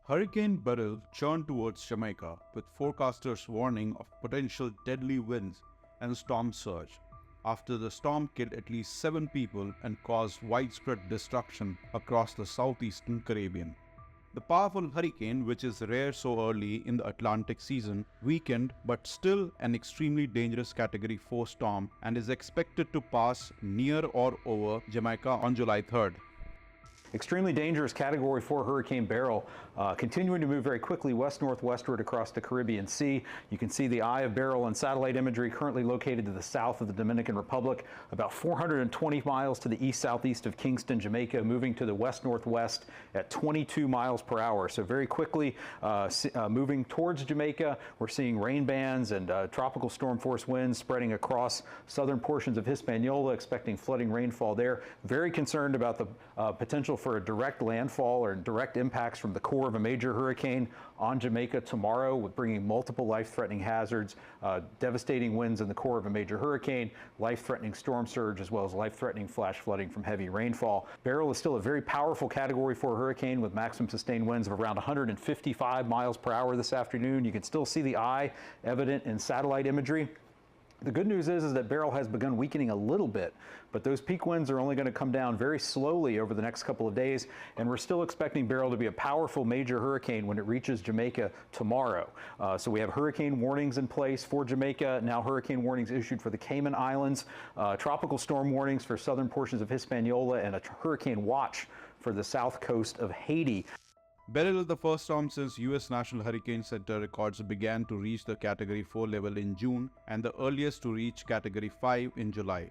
Hurricane Beryl churned towards Jamaica with forecasters warning of potential deadly winds and storm surge after the storm killed at least 7 people and caused widespread destruction across the southeastern Caribbean. The powerful hurricane, which is rare so early in the Atlantic season, weakened but still an extremely dangerous Category 4 storm and is expected to pass near or over Jamaica on July 3rd. Extremely dangerous Category 4 Hurricane Beryl continuing to move very quickly west-northwestward across the Caribbean Sea. You can see the eye of Beryl in satellite imagery, currently located to the south of the Dominican Republic, about 420 miles to the east-southeast of Kingston, Jamaica, moving to the west-northwest at 22 miles per hour. So very quickly moving towards Jamaica. We're seeing rain bands and tropical storm force winds spreading across southern portions of Hispaniola, expecting flooding rainfall there. Very concerned about the potential for a direct landfall or direct impacts from the core of a major hurricane on Jamaica tomorrow, with bringing multiple life-threatening hazards, devastating winds in the core of a major hurricane, life-threatening storm surge, as well as life-threatening flash flooding from heavy rainfall. Beryl is still a very powerful Category 4 hurricane with maximum sustained winds of around 155 miles per hour this afternoon. You can still see the eye evident in satellite imagery. The good news is that Beryl has begun weakening a little bit, but those peak winds are only going to come down very slowly over the next couple of days, and we're still expecting Beryl to be a powerful major hurricane when it reaches Jamaica tomorrow. So we have hurricane warnings in place for Jamaica, now hurricane warnings issued for the Cayman Islands, tropical storm warnings for southern portions of Hispaniola, and a hurricane watch for the south coast of Haiti. Beryl is the first storm since U.S. National Hurricane Center records began to reach the Category 4 level in June and the earliest to reach Category 5 in July.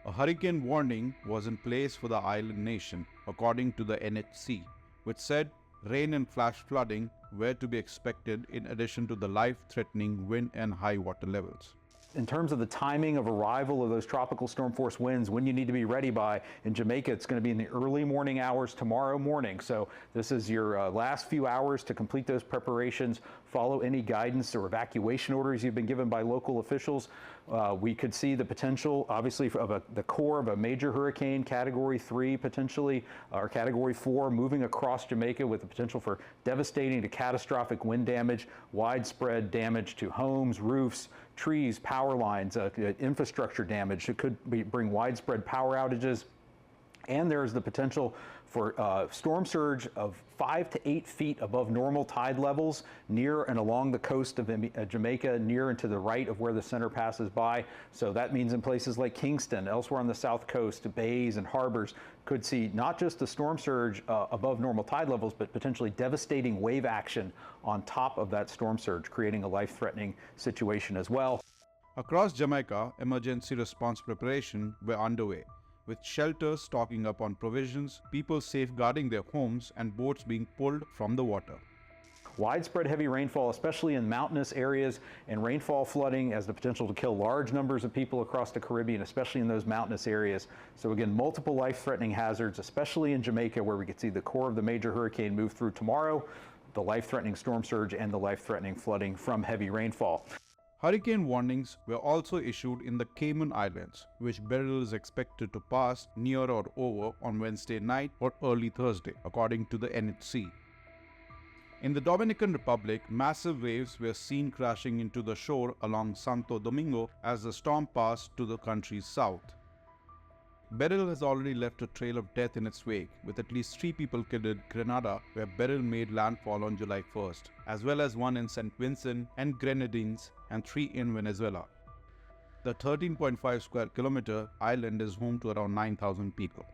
A hurricane warning was in place for the island nation, according to the NHC, which said rain and flash flooding were to be expected in addition to the life-threatening wind and high water levels. In terms of the timing of arrival of those tropical storm force winds, when you need to be ready by, in Jamaica, it's going to be in the early morning hours tomorrow morning. So this is your last few hours to complete those preparations, follow any guidance or evacuation orders you've been given by local officials. We could see the potential, obviously, of the core of a major hurricane, Category 3 potentially, or Category 4, moving across Jamaica with the potential for devastating to catastrophic wind damage, widespread damage to homes, roofs, trees, power lines, infrastructure damage. It could bring widespread power outages. And there's the potential for storm surge of 5 to 8 feet above normal tide levels near and along the coast of Jamaica, near and to the right of where the center passes by. So that means in places like Kingston, elsewhere on the south coast, bays and harbors could see not just the storm surge above normal tide levels, but potentially devastating wave action on top of that storm surge, creating a life-threatening situation as well. Across Jamaica, emergency response preparation were underway, with shelters stocking up on provisions, people safeguarding their homes, and boats being pulled from the water. Widespread heavy rainfall, especially in mountainous areas, and rainfall flooding has the potential to kill large numbers of people across the Caribbean, especially in those mountainous areas. So again, multiple life-threatening hazards, especially in Jamaica, where we could see the core of the major hurricane move through tomorrow, the life-threatening storm surge and the life-threatening flooding from heavy rainfall. Hurricane warnings were also issued in the Cayman Islands, which Beryl is expected to pass near or over on Wednesday night or early Thursday, according to the NHC. In the Dominican Republic, massive waves were seen crashing into the shore along Santo Domingo as the storm passed to the country's south. Beryl has already left a trail of death in its wake, with at least 3 people killed in Grenada, where Beryl made landfall on July 1st, as well as 1 in St. Vincent and Grenadines and 3 in Venezuela. The 13.5 square kilometer island is home to around 9,000 people.